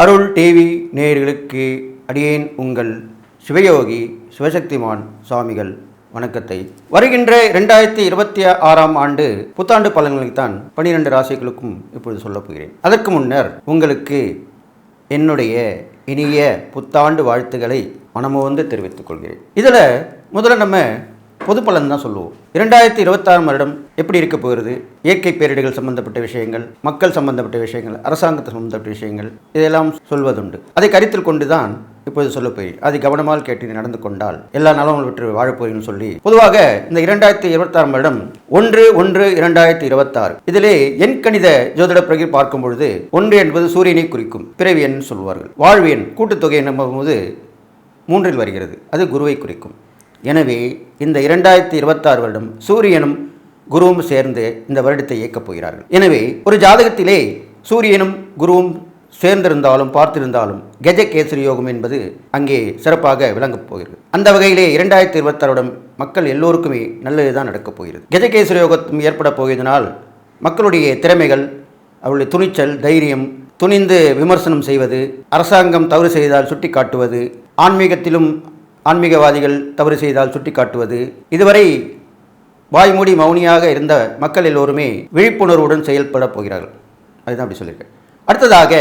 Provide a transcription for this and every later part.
அருள் TV நேயர்களுக்கு அடியேன் உங்கள் சிவயோகி சிவசக்திமான் சுவாமிகள் வணக்கத்தை வருகின்ற 2026ஆம் ஆண்டு புத்தாண்டு பலன்களைத்தான் 12 ராசிகளுக்கும் இப்பொழுது சொல்லப் போகிறேன். அதற்கு முன்னர் உங்களுக்கு என்னுடைய இனிய புத்தாண்டு வாழ்த்துக்களை மனமோந்து தெரிவித்துக் கொள்கிறேன். இதில் முதல்ல நம்ம பொது பலன் தான் சொல்லுவோம். 2026 வருடம் எப்படி இருக்க போகிறது, இயற்கை பேரிடர்கள் சம்பந்தப்பட்ட விஷயங்கள், மக்கள் சம்பந்தப்பட்ட விஷயங்கள், அரசாங்கத்தை சம்பந்தப்பட்ட விஷயங்கள், இதெல்லாம் சொல்வதுண்டு. அதை கருத்தில் கொண்டு தான் இப்போது சொல்ல போய் அதை கவனமாக கேட்டு நடந்து கொண்டால் எல்லா நலமும் பெற்று வாழப்போகிறேன்னு சொல்லி பொதுவாக இந்த 2026 வருடம் 1/1/2026 இதிலே எண் கணித ஜோதிட பிரகை பார்க்கும் பொழுது 1 என்பது சூரியனை குறிக்கும் பிறவி எண் சொல்வார்கள். வாழ்வு எண் கூட்டுத்தொகை என்னும் போது 3 வருகிறது, அது குருவை குறிக்கும். எனவே இந்த 2026 வருடம் சூரியனும் குருவும் சேர்ந்து இந்த வருடத்தை இயக்கப் போகிறார்கள். எனவே ஒரு ஜாதகத்திலே சூரியனும் குருவும் சேர்ந்திருந்தாலும் பார்த்திருந்தாலும் கஜகேசரி யோகம் என்பது அங்கே சிறப்பாக விளங்கப் போகிறது. அந்த வகையிலே 2026 வருடம் மக்கள் எல்லோருக்குமே நல்லதுதான் நடக்கப் போகிறது. கஜகேசரி யோகம் ஏற்பட போவதனால் மக்களுடைய திறமைகள், அவருடைய துணிச்சல், தைரியம், துணிந்து விமர்சனம் செய்வது, அரசாங்கம் தவறு செய்தால் சுட்டி காட்டுவது, ஆன்மீகவாதிகள் தவறு செய்தால் சுட்டி காட்டுவது, இதுவரை வாய்மூடி மௌனியாக இருந்த மக்கள் எல்லோருமே விழிப்புணர்வுடன் செயல்பட போகிறார்கள். அதுதான் அப்படி சொல்லியிருக்கேன். அடுத்ததாக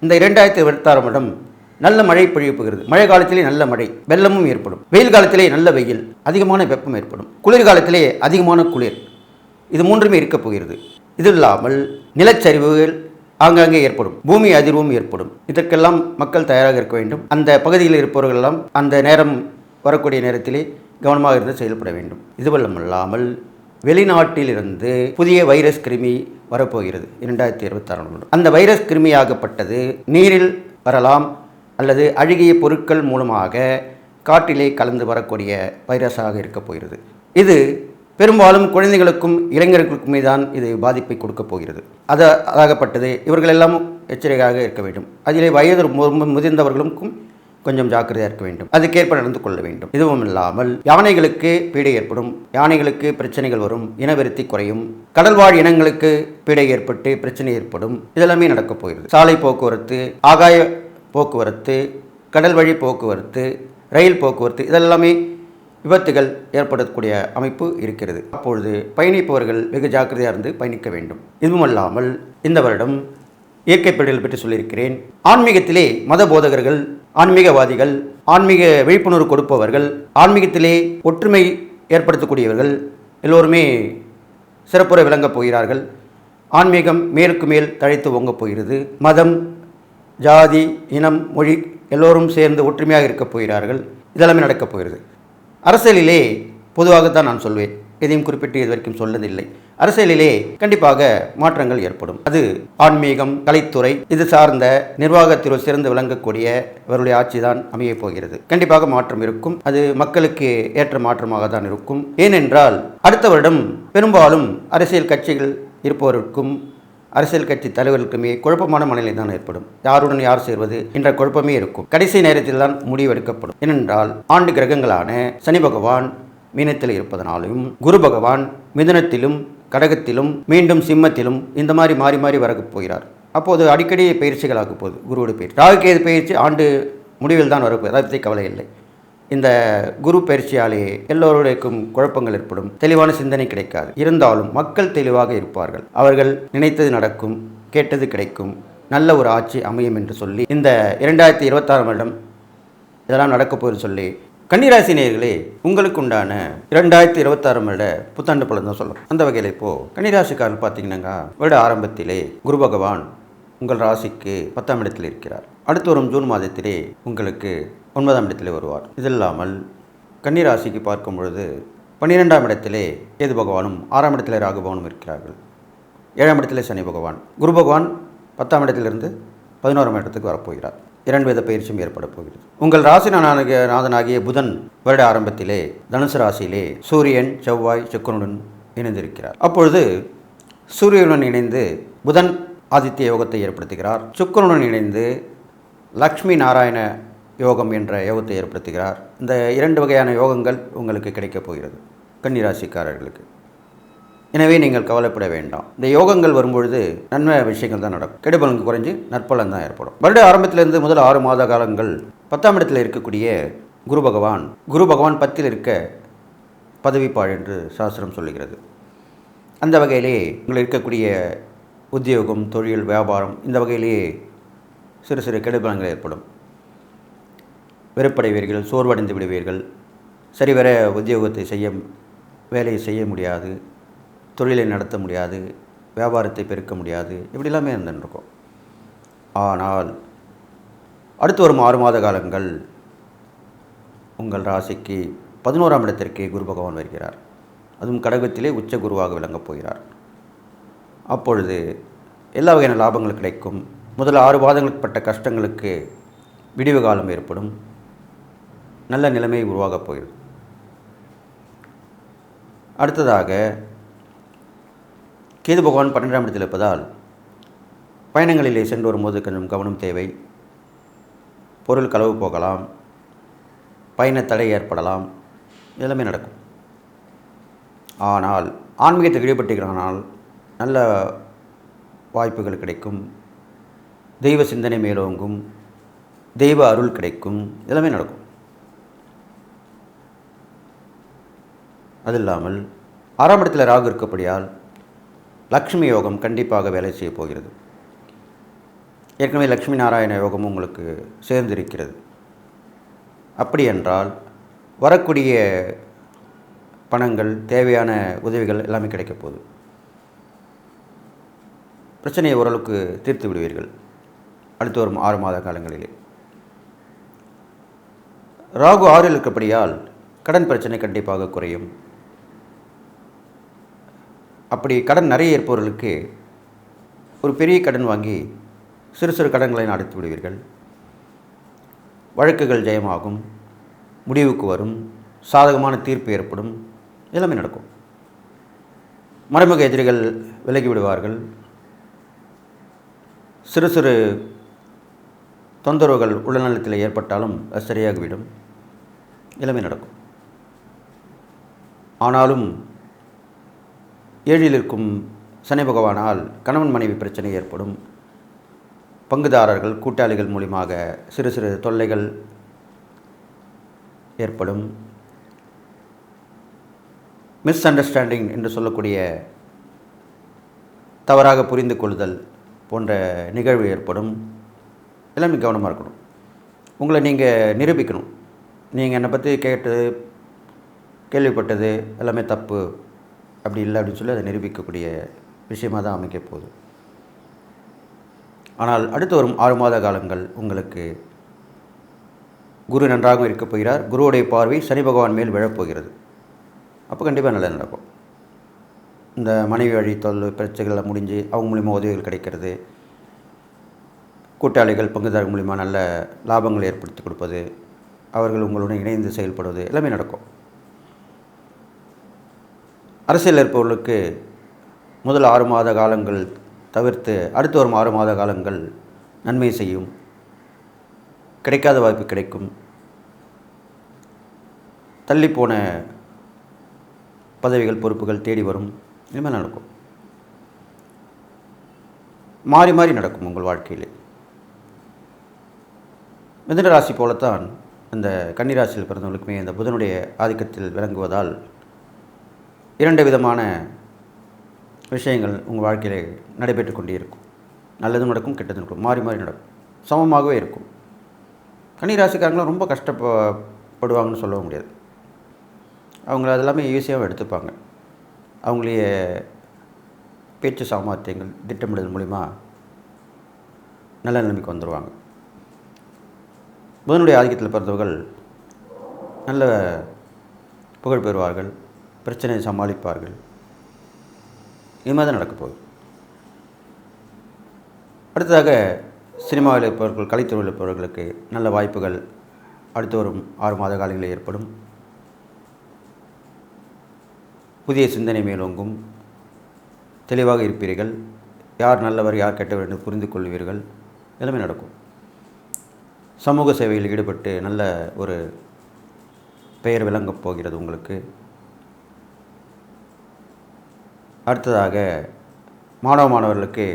இந்த 2026 வருடம் நல்ல மழை பொழிய போகிறது. மழை காலத்திலே நல்ல மழை, வெள்ளமும் ஏற்படும். வெயில் காலத்திலே நல்ல வெயில், அதிகமான வெப்பம் ஏற்படும். குளிர்காலத்திலே அதிகமான குளிர், இது மூன்றுமே இருக்கப் போகிறது. இது இல்லாமல் நிலச்சரிவுகள் ஆங்காங்கே ஏற்படும், பூமி அதிர்வும் ஏற்படும். இதற்கெல்லாம் மக்கள் தயாராக இருக்க வேண்டும். அந்த பகுதியில் இருப்பவர்களெல்லாம் அந்த நேரம் வரக்கூடிய நேரத்திலே கவனமாக இருந்து செயல்பட வேண்டும். இதுவல்லமல்லாமல் வெளிநாட்டிலிருந்து புதிய வைரஸ் கிருமி வரப்போகிறது 2026. அந்த வைரஸ் கிருமியாகப்பட்டது நீரில் வரலாம் அல்லது அழுகிய பொருட்கள் மூலமாக காற்றிலே கலந்து வரக்கூடிய வைரஸாக இருக்கப் போகிறது. இது பெரும்பாலும் குழந்தைகளுக்கும் இளைஞர்களுக்குமே தான் இது பாதிப்பை கொடுக்க போகிறது. அதாகப்பட்டது இவர்களெல்லாம் எச்சரிக்கையாக இருக்க வேண்டும். அதிலே வயது முதிர்ந்தவர்களுக்கும் கொஞ்சம் ஜாக்கிரதையாக இருக்க வேண்டும். அதுக்கேற்ப நடந்து கொள்ள வேண்டும். இதுவும் இல்லாமல் யானைகளுக்கு பீடை ஏற்படும், யானைகளுக்கு பிரச்சனைகள் வரும், இனவெருத்தி குறையும், கடல்வாழ் இனங்களுக்கு பீடை ஏற்பட்டு பிரச்சனை ஏற்படும். இதெல்லாமே நடக்கப் போகிறது. சாலை போக்குவரத்து, ஆகாய போக்குவரத்து, கடல் வழி போக்குவரத்து, ரயில் போக்குவரத்து, இதெல்லாமே விபத்துகள் ஏற்படக்கூடிய அமைப்பு இருக்கிறது. அப்பொழுது பயணிப்பவர்கள் வெகு ஜாக்கிரதையாக இருந்து பயணிக்க வேண்டும். இதுவுமல்லாமல் இந்த வருடம் இயற்கை பேரிடர்கள் பற்றி சொல்லியிருக்கிறேன். ஆன்மீகத்திலே மத போதகர்கள், ஆன்மீகவாதிகள், ஆன்மீக விழிப்புணர்வு கொடுப்பவர்கள், ஆன்மீகத்திலே ஒற்றுமை ஏற்படுத்தக்கூடியவர்கள் எல்லோருமே சிறப்புற விளங்கப் போகிறார்கள். ஆன்மீகம் மேலுக்கு மேல் தழைத்து ஓங்கப் போகிறது. மதம், ஜாதி, இனம், மொழி எல்லோரும் சேர்ந்து ஒற்றுமையாக இருக்கப் போகிறார்கள். இதெல்லாமே நடக்கப் போகிறது. அரசியலிலே பொதுவாகத்தான் நான் சொல்வேன், எதையும் குறிப்பிட்டு இது வரைக்கும் சொல்லதில்லை. அரசியலிலே கண்டிப்பாக மாற்றங்கள் ஏற்படும். அது ஆன்மீகம், கலைத்துறை இது சார்ந்த நிர்வாகத்திற்கு சிறந்து விளங்கக்கூடிய இவருடைய ஆட்சி தான் அமையப் போகிறது. கண்டிப்பாக மாற்றம் இருக்கும். அது மக்களுக்கு ஏற்ற மாற்றமாக தான் இருக்கும். ஏனென்றால் அடுத்த வருடம் பெரும்பாலும் அரசியல் கட்சிகள் இருப்பவருக்கும் அரசியல் கட்சி தலைவர்களுக்குமே குழப்பமான மனநிலை தான் ஏற்படும். யாருடன் யார் சேர்வது என்ற குழப்பமே இருக்கும். கடைசி நேரத்தில் தான் முடிவெடுக்கப்படும். ஏனென்றால் ஆண்டு கிரகங்களான சனி பகவான் மீனத்தில் இருப்பதனாலும், குரு பகவான் மிதுனத்திலும் கடகத்திலும் மீண்டும் சிம்மத்திலும் இந்த மாதிரி மாறி மாறி வரப் போகிறார். அப்போது அடிக்கடி பயிற்சிகளாக போகுது. குருவோட பயிற்சி, ராகுகேது பயிற்சி ஆண்டு முடிவில் தான் வரப்போகுது. அதை பற்றி கவலை இல்லை. இந்த குரு பயிற்சியாலே எல்லோருடையும் குழப்பங்கள் ஏற்படும், தெளிவான சிந்தனை கிடைக்காது. இருந்தாலும் மக்கள் தெளிவாக இருப்பார்கள். அவர்கள் நினைத்தது நடக்கும், கேட்டது கிடைக்கும், நல்ல ஒரு ஆட்சி அமையும் என்று சொல்லி இந்த 2026 வருடம் இதெல்லாம் நடக்கப் போகுது சொல்லி கன்னிராசி நேயர்களே, உங்களுக்கு உண்டான 2026 வருட புத்தாண்டு பலன் தான் சொல்லணும். அந்த வகையில் இப்போது கன்னிராசிக்காரர்கள் பார்த்தீங்கன்னாங்க, வருட ஆரம்பத்திலே குரு பகவான் உங்கள் ராசிக்கு 10ஆம் இடத்தில் இருக்கிறார். அடுத்து வரும் ஜூன் மாதத்திலே உங்களுக்கு 9ஆம் இடத்திலே வருவார். இது இல்லாமல் கன்னிராசிக்கு பார்க்கும் பொழுது 12ஆம் இடத்திலே கேது பகவானும் 6ஆம் இடத்திலே ராகு பகவானும் இருக்கிறார்கள். 7ஆம் இடத்திலே சனி பகவான், குரு பகவான் 10ஆம் இடத்திலிருந்து 11ஆம் இடத்துக்கு வரப்போகிறார். 2 வித பயிற்சியும் ஏற்பட போகிறது. உங்கள் ராசிநாதனாகிய புதன் வருட ஆரம்பத்திலே தனுசு ராசியிலே சூரியன், செவ்வாய், சுக்கிரனுடன் இணைந்திருக்கிறார். அப்பொழுது சூரியனுடன் இணைந்து புதன் ஆதித்ய யோகத்தை ஏற்படுத்துகிறார். சுக்கிரனுடன் இணைந்து லக்ஷ்மி நாராயண யோகம் என்ற யோகத்தை ஏற்படுத்துகிறார். இந்த 2 வகையான யோகங்கள் உங்களுக்கு கிடைக்கப் போகிறது கன்னிராசிக்காரர்களுக்கு. எனவே நீங்கள் கவலைப்பட வேண்டாம். இந்த யோகங்கள் வரும்பொழுது நன்மை விஷயங்கள் தான் நடக்கும். கெடுபலன் குறைஞ்சு நற்பலன் தான் ஏற்படும். வருட ஆரம்பத்திலிருந்து முதல் 6 மாத காலங்கள் 10ஆம் இடத்தில் இருக்கக்கூடிய குரு பகவான் 10ல் இருக்க பதவிப்பாழ் என்று சாஸ்திரம் சொல்லுகிறது. அந்த வகையிலே உங்களுக்கு இருக்கக்கூடிய உத்தியோகம், தொழில், வியாபாரம் இந்த வகையிலேயே சிறு சிறு கெடுபலன்கள் ஏற்படும். வெறுப்படைவீர்கள், சோர்வடைந்து விடுவீர்கள், சரிவர உத்தியோகத்தை வேலையை செய்ய முடியாது, தொழிலை நடத்த முடியாது, வியாபாரத்தை பெருக்க முடியாது, இப்படிலாமே இருந்துருக்கும். ஆனால் அடுத்து வரும் 6 மாத காலங்கள் உங்கள் ராசிக்கு 11ஆம் இடத்திற்கு குரு பகவான் வருகிறார். அதுவும் கடகத்திலே உச்ச குருவாக விளங்கப் போகிறார். அப்பொழுது எல்லா வகையான லாபங்கள் கிடைக்கும். முதல் 6 மாதங்களுக்கு பட்ட கஷ்டங்களுக்கு விடிவு காலம் ஏற்படும். நல்ல நிலைமை உருவாகப் போகிறது. அடுத்ததாக கேது பகவான் 12ஆம் இடத்தில் இருப்பதால் பயணங்களிலே சென்று வரும்போது கொஞ்சம் கவனம் தேவை. பொருள் களவு போகலாம், பயண தடை ஏற்படலாம், எல்லாமே நடக்கும். ஆனால் ஆன்மீகத்தில் ஈடுபட்டிருக்கிறானால் நல்ல வாய்ப்புகள் கிடைக்கும். தெய்வ சிந்தனை மேலோங்கும், தெய்வ அருள் கிடைக்கும், எல்லாமே நடக்கும். அது இல்லாமல் 6ஆம் இடத்தில் ராகு இருக்கப்படியால் லக்ஷ்மி யோகம் கண்டிப்பாக வேலை செய்ய போகிறது. ஏற்கனவே லக்ஷ்மி நாராயண யோகம் உங்களுக்கு சேர்ந்திருக்கிறது. அப்படி என்றால் வரக்கூடிய பணங்கள், தேவையான உதவிகள் எல்லாமே கிடைக்கப் போகுது. பிரச்சனையை ஓரளவுக்கு தீர்த்து விடுவீர்கள் அடுத்து வரும் 6 மாத காலங்களிலே. ராகு 6இல் இருக்கப்படியால் கடன் பிரச்சனை கண்டிப்பாக குறையும். அப்படி கடன் நிறைய இருப்பவர்களுக்கு ஒரு பெரிய கடன் வாங்கி சிறு சிறு கடன்களை அடைத்து விடுவீர்கள். வழக்குகள் ஜெயமாகும், முடிவுக்கு வரும், சாதகமான தீர்ப்பு ஏற்படும், எல்லாமே நடக்கும். மறைமுக எதிரிகள் விலகி விடுவார்கள். சிறு சிறு தொந்தரவுகள் உடல்நலத்தில் ஏற்பட்டாலும் அது சரியாகிவிடும், எல்லாமே நடக்கும். ஆனாலும் 7இல் இருக்கும் சனி பகவானால் கணவன் மனைவி பிரச்சனை ஏற்படும். பங்குதாரர்கள், கூட்டாளிகள் மூலியமாக சிறு சிறு தொல்லைகள் ஏற்படும். மிஸ் அண்டர்ஸ்டாண்டிங் என்று சொல்லக்கூடிய தவறாக புரிந்து கொள்ளுதல் போன்ற நிகழ்வு ஏற்படும். எல்லாமே கவனமாக இருக்கணும். உங்களை நீங்கள் நிரூபிக்கணும். நீங்கள் என்னை பற்றி கேள்விப்பட்டது எல்லாமே தப்பு, அப்படி இல்லை அப்படின்னு சொல்லி அதை நிரூபிக்கக்கூடிய விஷயமாக தான் அமைக்க போகுது. ஆனால் அடுத்து வரும் 6 மாத காலங்கள் உங்களுக்கு குரு நன்றாக இருக்கப் போகிறார். குருவுடைய பார்வை சனி பகவான் மேல் விழப்போகிறது. அப்போ கண்டிப்பாக நல்லது நடக்கும். இந்த மனைவி வழி பிரச்சனைகளை முடிஞ்சு அவங்க மூலிமா உதவிகள் கிடைக்கிறது, கூட்டாளிகள் பங்குதாரர்கள் மூலிமா நல்ல லாபங்களை ஏற்படுத்தி கொடுப்பது, அவர்கள் உங்களுடன் இணைந்து செயல்படுவது எல்லாமே நடக்கும். அரசியல் இருப்பவர்களுக்கு முதல் 6 மாத காலங்கள் தவிர்த்து அடுத்து வரும் 6 மாத காலங்கள் நன்மை செய்யும். கிடைக்காத வாய்ப்பு கிடைக்கும். தள்ளிப்போன பதவிகள், பொறுப்புகள் தேடி வரும். இனிமேல் நடக்கும். மாறி மாறி நடக்கும் உங்கள் வாழ்க்கையிலே. மிதுன ராசி போலத்தான் அந்த கன்னிராசியில் பிறந்தவர்களுக்குமே இந்த புதனுடைய ஆதிக்கத்தில் விளங்குவதால் 2 விதமான விஷயங்கள் உங்கள் வாழ்க்கையில் நடைபெற்று கொண்டே இருக்கும். நல்லதும் நடக்கும், கெட்டதும் நடக்கும், மாறி மாறி நடக்கும், சமமாகவே இருக்கும். கன்னிராசிக்காரங்களும் ரொம்ப கஷ்டப்படுவாங்கன்னு சொல்ல முடியாது. அவங்கள அதெல்லாமே ஈஸியாக எடுத்துப்பாங்க. அவங்களுடைய பேச்சு சாமர்த்தியங்கள், திட்டமிடுதல் மூலிமா நல்ல நிலைமைக்கு வந்துடுவாங்க. புதனுடைய ஆதிக்கத்தில் பிறந்தவர்கள் நல்ல புகழ் பெறுவார்கள், பிரச்சனையை சமாளிப்பார்கள். இது மாதிரி தான் நடக்க போகுது. அடுத்ததாக சினிமாவில் இருப்பவர்கள், கலைத்துறையில் இருப்பவர்களுக்கு நல்ல வாய்ப்புகள் அடுத்து வரும் 6 மாத காலங்களில் ஏற்படும். புதிய சிந்தனை மேலோங்கும், தெளிவாக இருப்பீர்கள். யார் நல்லவர், யார் கெட்டவர் என்று புரிந்து கொள்வீர்கள். எல்லாமே நடக்கும். சமூக சேவையில் ஈடுபட்டு நல்ல ஒரு பெயர் விளங்கப் போகிறது உங்களுக்கு. அடுத்ததாக மாணவர்களுக்கு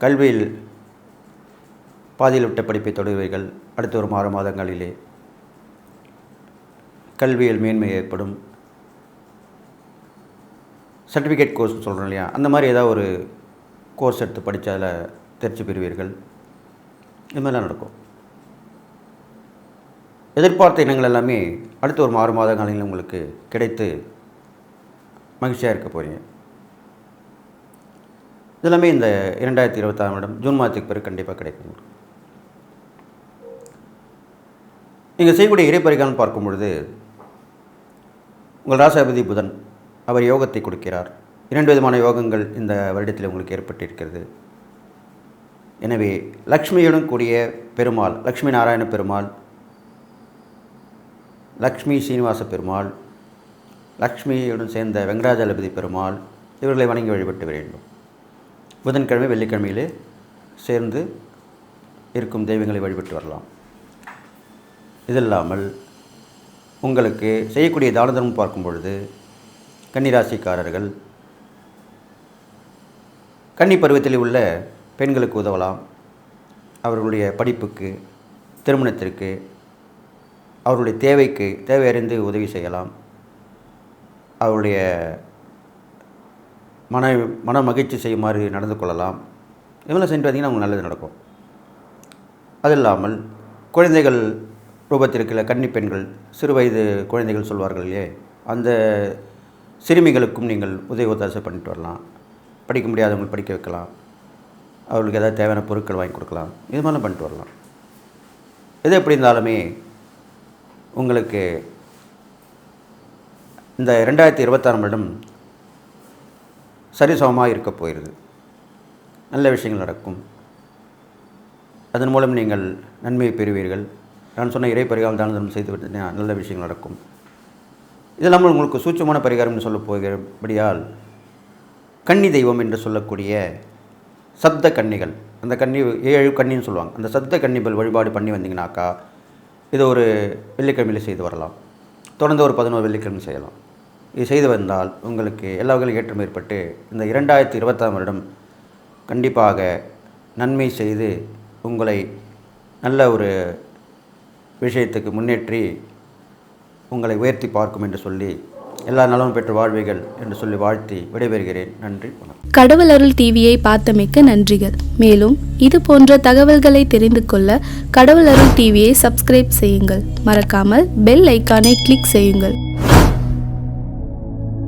கல்வியில் பாதியில் விட்ட படிப்பை தொடர்வீர்கள். அடுத்த ஒரு 6 மாதங்களிலே கல்வியில் மேன்மை ஏற்படும். சர்டிஃபிகேட் கோர்ஸ்னு சொல்கிறோம் இல்லையா, அந்த மாதிரி ஏதாவது ஒரு கோர்ஸ் எடுத்து படித்து அதில் தேர்ச்சி பெறுவீர்கள். இது மாதிரிலாம் நடக்கும். எதிர்பார்த்த இனங்கள் எல்லாமே அடுத்த ஒரு 6 மாதங்களில் உங்களுக்கு கிடைத்து மகிழ்ச்சியாக இருக்க போகிறீங்க. இதெல்லாமே இந்த 2026 வருடம் ஜூன் மாதத்துக்கு பிறகு கண்டிப்பாக கிடைக்கும். நீங்கள் செய்யக்கூடிய இறைப்பரிகாரம் பார்க்கும் பொழுது உங்கள் ராசாதிபதி புதன் அவர் யோகத்தை கொடுக்கிறார். 2 விதமான யோகங்கள் இந்த வருடத்தில் உங்களுக்கு ஏற்பட்டிருக்கிறது. எனவே லக்ஷ்மியுடன் கூடிய பெருமாள், லக்ஷ்மி நாராயண பெருமாள், லக்ஷ்மி சீனிவாச பெருமாள், லக்ஷ்மியுடன் சேர்ந்த வெங்கடாஜலபதி பெருமாள், இவர்களை வணங்கி வழிபட்டு வேண்டும். புதன்கிழமை வெள்ளிக்கிழமையிலே சேர்ந்து இருக்கும் தெய்வங்களை வழிபட்டு வரலாம். இதில்லாமல் உங்களுக்கு செய்யக்கூடிய தான தர்மம் பார்க்கும் பொழுது கன்னிராசிக்காரர்கள் கன்னி பருவத்தில் உள்ள பெண்களுக்கு உதவலாம். அவர்களுடைய படிப்புக்கு, திருமணத்திற்கு, அவருடைய தேவை அறிந்து உதவி செய்யலாம். அவருடைய மன மகிழ்ச்சி செய்யுமாறு நடந்து கொள்ளலாம். இதெல்லாம் சென்று பார்த்தீங்கன்னா உங்களுக்கு நல்லது நடக்கும். அது இல்லாமல் குழந்தைகள் ரூபத்திற்குள்ள கன்னி பெண்கள், சிறு வயது குழந்தைகள் சொல்வார்கள் இல்லையே, அந்த சிறுமிகளுக்கும் நீங்கள் உதவி ஒத்தாசை பண்ணிட்டு வரலாம். படிக்க முடியாதவங்களுக்கு படிக்க வைக்கலாம். அவர்களுக்கு ஏதாவது தேவையான பொருட்கள் வாங்கி கொடுக்கலாம். இது மாதிரிலாம் பண்ணிட்டு வரலாம். எது எப்படி இருந்தாலுமே உங்களுக்கு இந்த 2026 வருடம் சரிசமமாக இருக்க போகிறது. நல்ல விஷயங்கள் நடக்கும். அதன் மூலம் நீங்கள் நன்மையை பெறுவீர்கள். நான் சொன்ன இறை பரிகாரம் தானம் செய்து விட்டீங்கன்னா நல்ல விஷயங்கள் நடக்கும். இதெல்லாம் உங்களுக்கு சூட்சமான பரிகாரம்னு சொல்ல போகிறபடியால் கன்னி தெய்வம் என்று சொல்லக்கூடிய சப்த கன்னிகள், அந்த கன்னி 7 கன்னின்னு சொல்லுவாங்க, அந்த சப்த கன்னிகள் வழிபாடு பண்ணி வந்தீங்கன்னாக்கா இது ஒரு வெள்ளிக்கிழமையில் செய்து வரலாம். தொடர்ந்து ஒரு 11 வெள்ளிக்கிழமை செய்யலாம். இது செய்து வந்தால் உங்களுக்கு எல்லா வகையிலும் ஏற்றம் ஏற்பட்டு இந்த 2026 வருடம் கண்டிப்பாக நன்மை செய்து உங்களை நல்ல ஒரு விஷயத்துக்கு முன்னேற்றி உங்களை உயர்த்தி பார்க்கும் என்று சொல்லி எல்லா நலமும் பெற்று வாழ்வீர்கள் என்று சொல்லி வாழ்த்தி விடைபெறுகிறேன். நன்றி, வணக்கம். கடவுள் அருள் டிவியை பார்த்தமைக்க நன்றிகள். மேலும் இது போன்ற தகவல்களை தெரிந்து கொள்ள கடவுள் அருள் டிவியை சப்ஸ்கிரைப் செய்யுங்கள். மறக்காமல் பெல் ஐக்கானை கிளிக் செய்யுங்கள்.